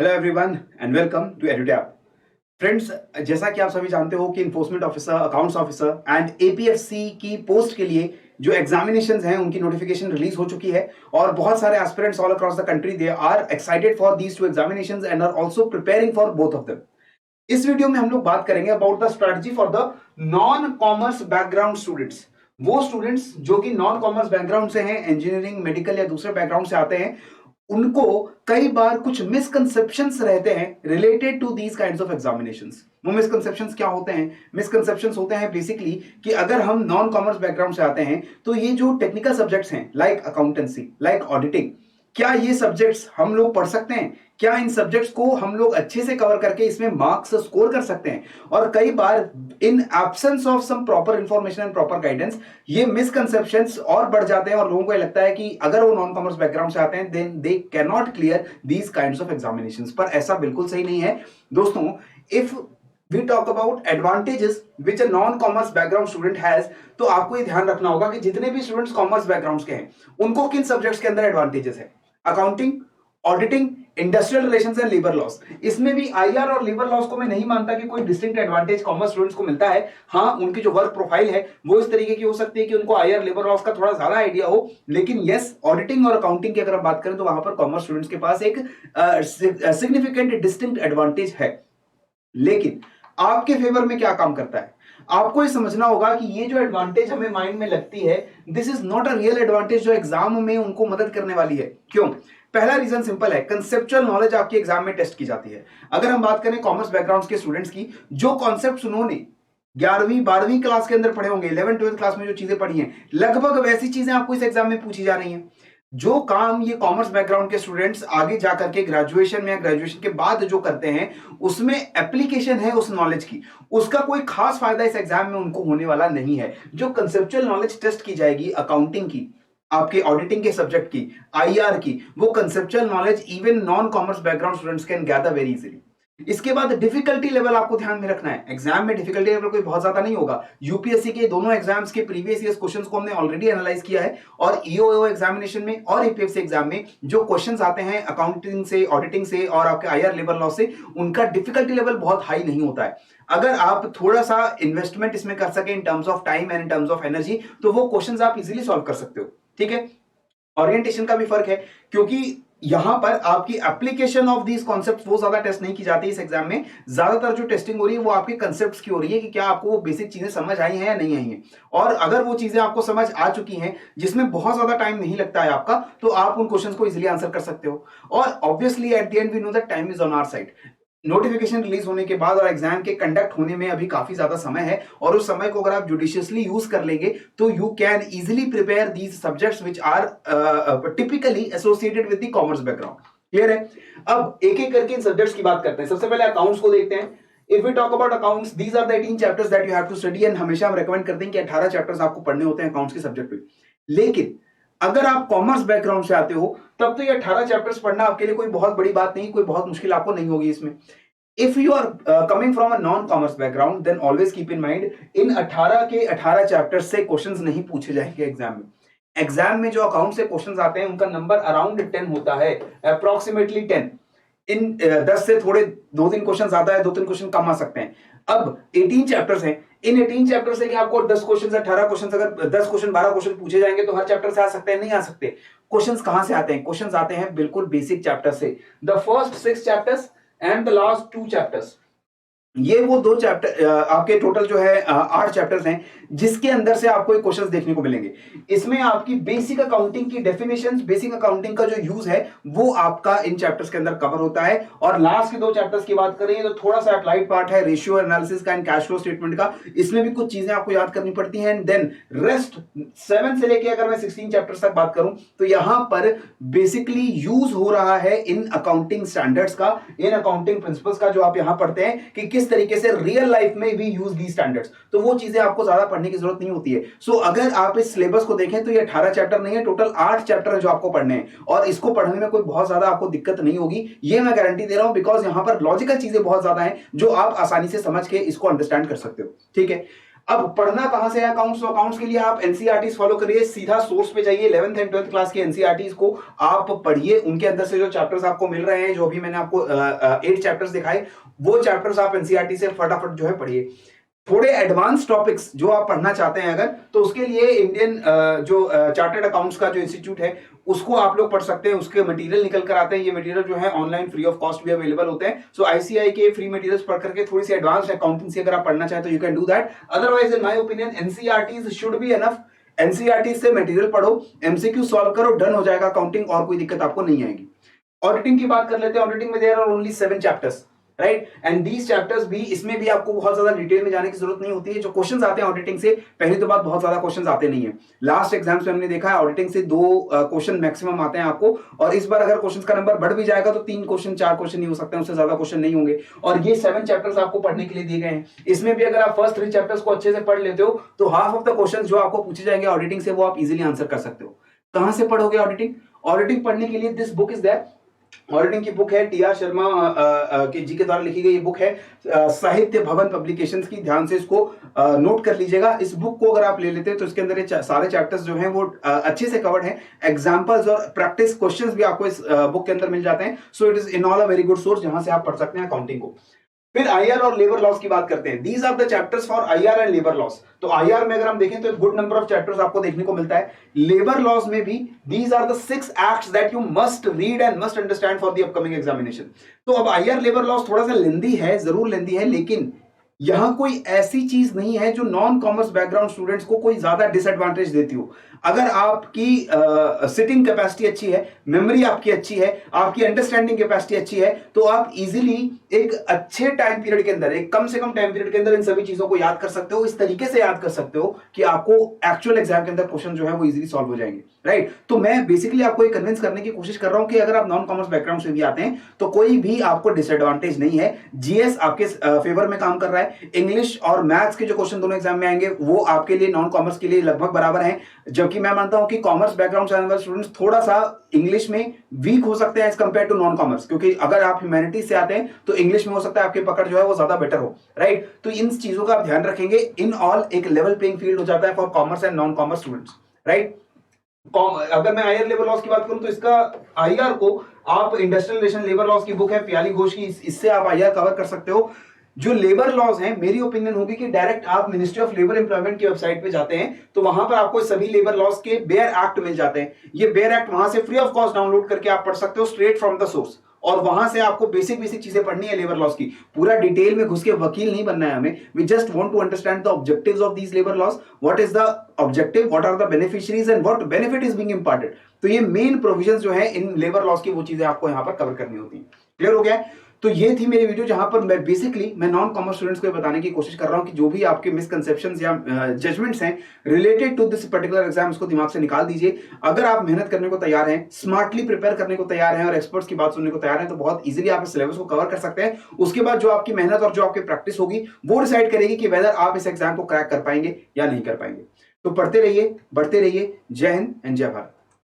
Hello everyone and welcome to EduTap. Friends, जैसा कि आप सभी जानते हो कि enforcement officer, accounts officer and APFC की पोस्ट के लिए जो एग्जामिनेशंस हैं उनकी नोटिफिकेशन रिलीज हो चुकी है और बहुत सारे aspirants all across the country they are excited for these two examinations and are also preparing for both of them. इस वीडियो में हम लोग बात करेंगे about the strategy for the non commerce background students. वो स्टूडेंट्स जो कि non commerce background से हैं, इंजीनियरिंग, मेडिकल या दूसरे बैकग्राउंड से आते हैं, उनको कई बार कुछ मिसकंसेप्शंस रहते हैं related to these kinds of examinations. वो मिसकंसेप्शंस क्या होते हैं? मिसकंसेप्शंस होते हैं बेसिकली कि अगर हम नॉन कॉमर्स बैकग्राउंड से आते हैं तो ये जो टेक्निकल सब्जेक्ट्स हैं लाइक अकाउंटेंसी, लाइक ऑडिटिंग, क्या ये सब्जेक्ट्स हम लोग पढ़ सकते हैं? क्या इन सब्जेक्ट्स को हम लोग अच्छे से कवर करके इसमें मार्क्स स्कोर कर सकते हैं? और कई बार in absence of some proper information and proper guidance ये मिसकंसेप्शंस और बढ़ जाते हैं और लोगों को ये लगता है कि अगर वो नॉन कॉमर्स बैकग्राउंड से आते हैं then they can not clear these kinds of examinations. पर ऐसा बिल्कुल सही नहीं है दोस्तों। If we talk about advantages which a non-commerce background student has, तो आपको ये ध्यान रखना होगा कि जितने भी स्टूडेंट्स कॉमर्स बैकग्राउंड्स के हैं उनको किन सब्जेक्ट्स के अंदर एडवांटेजेस है। Accounting, auditing, industrial relations and labour loss. इसमें भी आईआर और लेबर लॉस को मैं नहीं मानता कि कोई डिस्टिंक्ट एडवांटेज कॉमर्स स्टूडेंट्स को मिलता है। हाँ, उनकी जो वर्क प्रोफाइल है वो इस तरीके की हो सकती है कि उनको आईआर लेबर लॉस का थोड़ा ज्यादा आइडिया हो, लेकिन यस, ऑडिटिंग और अकाउंटिंग की अगर हम बात करें तो वहां पर कॉमर्स स्टूडेंट्स के पास एक सिग्निफिकेंट डिस्टिंक्ट एडवांटेज है। लेकिन आपके फेवर में क्या काम करता है? आपको ये समझना होगा कि ये जो एडवांटेज हमें माइंड में लगती है, this is not a real advantage जो एग्जाम में उनको मदद करने वाली है। क्यों? पहला रीजन सिंपल है, कंसेप्चुअल नॉलेज आपके एग्जाम में टेस्ट की जाती है। अगर हम बात करें कॉमर्स बैकग्राउंड के स्टूडेंट्स की, जो कॉन्सेप्ट उन्होंने 11वीं 12वीं क्लास के अंदर पढ़े होंगे, 11th 12th क्लास में जो चीजें पढ़ी हैं, लगभग वैसी चीजें आपको इस एग्जाम में पूछी जा रही हैं। जो काम ये कॉमर्स बैकग्राउंड के स्टूडेंट्स आगे जाकर के ग्रेजुएशन में या ग्रेजुएशन के बाद जो करते हैं उसमें एप्लीकेशन है उस नॉलेज की, उसका कोई खास फायदा इस एग्जाम में उनको होने वाला नहीं है। जो कंसेप्चुअल नॉलेज टेस्ट की जाएगी अकाउंटिंग की, आपके ऑडिटिंग के सब्जेक्ट की, आईआर की, वो conceptual knowledge even non commerce background students can gather very easily. इसके बाद डिफिकल्टी लेवल आपको ध्यान में रखना है। एग्जाम में डिफिकल्टी लेवल कोई बहुत ज्यादा नहीं होगा। यूपीएससी के दोनों एग्जाम्स के प्रीवियस ईयर क्वेश्चंस को हमने ऑलरेडी एनालाइज किया है और ईओओ एग्जामिनेशन में और एपीएफसी एग्जाम में जो क्वेश्चंस आते हैं अकाउंटिंग से, ऑडिटिंग से और आपके आईआर लेबर लॉ से, उनका डिफिकल्टी लेवल बहुत हाई नहीं होता है। अगर आप थोड़ा सा इन्वेस्टमेंट इसमें कर सके in terms of time and in terms of energy, तो वो क्वेश्चंस आप इजीली सॉल्व कर सकते हो। ठीक है, ओरिएंटेशन का भी फर्क है क्योंकि यहां पर आपकी एप्लीकेशन ऑफ दीज कॉन्सेप्ट्स वो ज्यादा टेस्ट नहीं की जाती है इस एग्जाम में। ज्यादातर जो टेस्टिंग हो रही है वो आपके कॉन्सेप्ट्स की हो रही है कि क्या आपको वो बेसिक चीजें समझ आई हैं या नहीं आई हैं। और अगर वो चीजें आपको समझ आ चुकी हैं जिसमें बहुत ज्यादा टाइम नहीं लगता है आपका, तो आप उन क्वेश्चंस को इजीली आंसर कर सकते हो। और obviously at the end we know that time is on our side. Notification release होने के बाद और एग्जाम के कंडक्ट होने में अभी काफी ज्यादा समय है और उस समय को अगर आप जुडिशियसली यूज कर लेंगे तो you can easily prepare these subjects which are typically associated with the commerce background. Clear है? अब एक एक करके इन सब्जेक्ट्स की बात करते हैं। सबसे पहले अकाउंट्स को देखते हैं। If we talk about accounts, these are the 18 chapters that you have to study and हमेशा हम recommend करते हैं कि 18 चैप्टर्स आपको पढ़ने होते हैं अकाउंट्स के सब्जेक्ट में। लेकिन अगर आप कॉमर्स बैकग्राउंड से आते हो तब तो ये 18 चैप्टर्स पढ़ना आपके लिए कोई बहुत बड़ी बात नहीं, कोई बहुत मुश्किल आपको नहीं होगी इसमें। If you are coming from a non-commerce background, then always keep in mind इन 18 के 18 चैप्टर्स से क्वेश्चंस नहीं पूछे जाएंगे एग्जाम में। एग्जाम में जो अकाउंट से क्वेश्चंस आते हैं उनका नंबर अराउंड 10 होता है, अप्रोक्सीमेटली 10। इन 10 से थोड़े 2-3 क्वेश्चन आता है, 2-3 क्वेश्चन कम आ सकते हैं। अब 18 चैप्टर्स हैं, इन 18 चैप्टर से कि आपको 10 क्वेश्चन 18 क्वेश्चन, अगर 10 क्वेश्चन 12 क्वेश्चन पूछे जाएंगे तो हर चैप्टर से आ सकते हैं? नहीं आ सकते। क्वेश्चंस कहां से आते हैं? क्वेश्चंस आते हैं बिल्कुल बेसिक चैप्टर से। The first 6 chapters and the last 2 chapters, ये वो 2 चैप्टर आपके टोटल जो है 8 चैप्टर्स हैं जिसके अंदर से आपको क्वेश्चंस देखने को मिलेंगे। इसमें आपकी बेसिक अकाउंटिंग की डेफिनेशंस, बेसिक अकाउंटिंग का जो यूज है वो आपका इन चैप्टर्स के अंदर कवर होता है। और लास्ट के 2 चैप्टर्स की बात करें तो थोड़ा सा अप्लाइड पार्ट है रेशियो एनालिसिस का एंड कैश फ्लो स्टेटमेंट का। इसमें भी कुछ चीजें आपको याद करनी पड़ती हैं। एंड देन रेस्ट 7 से लेके अगर मैं 16 चैप्टर्स तक बात करूं तो यहां पर बेसिकली यूज हो रहा है इन अकाउंटिंग स्टैंडर्ड्स का, इन अकाउंटिंग प्रिंसिपल्स का, जो आप यहां पढ़ते हैं कि किस तरीके से रियल लाइफ में भी यूज दी स्टैंडर्ड्स। तो वो चीजें आपको ज्यादा पढ़ने की जरूरत नहीं होती है। सो अगर आप इस सिलेबस को देखें तो ये 18 चैप्टर नहीं है, टोटल 8 चैप्टर है जो आपको पढ़ने हैं और इसको पढ़ने में कोई बहुत ज्यादा आपको दिक्कत नहीं होगी, ये मैं गारंटी दे रहा हूं, बिकॉज यहां पर लॉजिकल चीजें बहुत ज्यादा हैं जो आप आसानी से समझ के इसको अंडरस्टैंड कर सकते हो। ठीक है, अब पढ़ना कहां से है अकाउंट्स? तो अकाउंट्स के लिए आप एनसीईआरटीज फॉलो करिए, सीधा सोर्स पे जाइए, 11th एंड 12th क्लास के एनसीईआरटीज को आप पढ़िए, उनके अंदर से जो चैप्टर्स आपको मिल रहे हैं, जो अभी मैंने आपको 8 चैप्टर्स दिखाए, वो चैप्टर्स आप एनसीईआरटी से फटाफट जो है पढ़िए। थोड़े एडवांस टॉपिक्स जो आप पढ़ना चाहते हैं अगर, तो उसके लिए इंडियन जो चार्टर्ड अकाउंट्स का जो इंस्टीट्यूट है उसको आप लोग पढ़ सकते हैं, उसके मटेरियल निकल कर आते हैं। ये मटेरियल जो है ऑनलाइन फ्री ऑफ कॉस्ट भी अवेलेबल होते हैं। सो आईसीआई के फ्री मटेरियल्स पढ़ करके थोड़ी सी एडवांस अकाउंटिंग अगर आप पढ़ना चाहें तो you can do that. Otherwise in my opinion NCERT should be enough. NCERT से मटेरियल पढ़ो, एमसीक्यू सॉल्व करो, डन हो जाएगा अकाउंटिंग, और कोई दिक्कत आपको नहीं आएगी। ऑडिटिंग की बात कर लेते हैं। ऑडिटिंग में there are only 7 chapters, right, and these chapters भी, इसमें भी आपको बहुत ज्यादा डिटेल में जाने की जरूरत नहीं होती है। जो क्वेश्चंस आते हैं ऑडिटिंग से, पहली तो बात बहुत ज्यादा क्वेश्चंस आते नहीं है। लास्ट एग्जाम्स में हमने देखा है ऑडिटिंग से 2 क्वेश्चन मैक्सिमम आते हैं आपको, और इस बार अगर क्वेश्चंस का नंबर बढ़ भी जाएगा तो 3 क्वेश्चन 4 क्वेश्चन नहीं हो सकते हैं, उससे ज्यादा क्वेश्चन नहीं होंगे। और ये 7 चैप्टर्स आपको पढ़ने के लिए दिए गए हैं। इसमें भी अगर आप फर्स्ट 3 चैप्टर्स को अच्छे से पढ़ लेते हो तो हाफ ऑफ द क्वेश्चन जो आपको पूछे जाएंगे ऑडिटिंग से वो आप इजिली आंसर कर सकते हो। कहां से पढ़ोगे ऑडिटिंग? ऑडिटिंग पढ़ने के लिए this book is there. Auditing की बुक है, टी आर शर्मा के जी के द्वारा लिखी गई ये बुक है, साहित्य भवन पब्लिकेशंस की। ध्यान से इसको नोट कर लीजिएगा। इस बुक को अगर आप ले लेते हैं तो इसके अंदर ये सारे चैप्टर्स जो हैं वो अच्छे से कवर्ड हैं। एग्जांपल्स और प्रैक्टिस क्वेश्चंस भी आपको इस बुक के अंदर मिल जाते हैं। So it is in all a very good source जहां से आप पढ़ सकते हैं अकाउंटिंग को। फिर आईआर और लेबर लॉस की बात करते हैं। These are the chapters for IR and labour laws. तो आईआर में अगर हम देखें तो एक गुड नंबर ऑफ चैप्टर्स आपको देखने को मिलता है। लेबर लॉस में भी these are the 6 acts that you must read and must understand for the upcoming examination. तो अब आईआर लेबर लॉस थोड़ा सा लेंदी है, जरूर लेंदी है, लेकिन यहां कोई ऐसी चीज नहीं है जो नॉन कॉमर्स बैकग्राउंड स्टूडेंट्स को कोई ज्यादा डिसएडवांटेज देती हो। अगर आपकी सिटिंग कैपेसिटी अच्छी है, मेमोरी आपकी अच्छी है, आपकी अंडरस्टैंडिंग कैपेसिटी अच्छी है, तो आप इजीली एक अच्छे टाइम पीरियड के अंदर, एक कम से कम टाइम पीरियड के अंदर इन सभी चीजों को याद कर सकते हो। इस तरीके से याद कर सकते हो कि आपको एक्चुअल एग्जाम के अंदर क्वेश्चन जो है वो इजीली सॉल्व हो जाएंगे, राइट। तो मैं बेसिकली आपको ये कन्विंस करने की कोशिश कर रहा हूं कि अगर आप नॉन कॉमर्स बैकग्राउंड से भी आते हैं तो कोई भी आपको डिसएडवांटेज नहीं है। जीएस आपके फेवर में काम कर रहा है। इंग्लिश और मैथ्स के जो क्वेश्चन दोनों एग्जाम में आएंगे वो आपके लिए नॉन कॉमर्स के लिए लगभग बराबर हैं। जबकि मैं मानता हूं कि कॉमर्स बैकग्राउंड से आने वाले स्टूडेंट्स थोड़ा सा इंग्लिश में वीक हो सकते हैं as compare to non commerce, क्योंकि अगर आप ह्यूमैनिटीज से आते हैं तो इंग्लिश में हो सकता है आपकी पकड़ जो है वो ज्यादा बेटर हो, राइट। तो इन चीजों का आप ध्यान रखेंगे। इन ऑल एक लेवल प्लेइंग फील्ड हो जाता है for commerce and non commerce students, right. अगर मैं आईआर लेबर लॉस की बात करूं तो इसका आईआर को आप इंडस्ट्रियल रिलेशन लेबर लॉस की बुक है प्याली घोष की, इससे आप आईआर कवर कर सकते हो। जो लेबर लॉज हैं, मेरी ओपिनियन होगी कि डायरेक्ट आप मिनिस्ट्री ऑफ लेबर एम्प्लॉयमेंट की वेबसाइट पे जाते हैं तो वहां पर आपको सभी लेबर लॉज के बेयर एक्ट मिल जाते हैं। ये बेयर एक्ट वहां से फ्री ऑफ कॉस्ट डाउनलोड करके आप पढ़ सकते हो स्ट्रेट फ्रॉम द सोर्स। और वहां से आपको बेसिक चीजें पढ़नी है लेबर लॉस की। पूरा डिटेल में घुस के वकील नहीं बनना है हमें। We just want to understand the objectives of these labour laws. What is the objective, what are the beneficiaries and what benefit is being imparted. तो ये मेन प्रोविजंस जो है इन लेबर लॉस की, वो चीजें आपको यहां पर कवर करनी होती है। क्लियर हो गया? तो ये थी मेरी वीडियो जहां पर मैं बेसिकली नॉन कॉमर्स स्टूडेंट्स को बताने की कोशिश कर रहा हूं कि जो भी आपके मिसकंसेप्शंस या जजमेंट्स हैं related to this particular exam, उसको दिमाग से निकाल दीजिए। अगर आप मेहनत करने को तैयार हैं, स्मार्टली प्रिपेयर करने को तैयार हैं और एक्सपर्ट्स की बात सुनने को तैयार हैं तो बहुत इजीली आप इस सिलेबस को कवर कर सकते हैं। उसके बाद जो आपकी मेहनत और जो आपकी प्रैक्टिस होगी वो डिसाइड करेगी कि वेदर आप इस एग्जाम को क्रैक कर पाएंगे या नहीं कर पाएंगे। तो पढ़ते रहिए, बढ़ते रहिए। जय हिंद एंड जय भारत।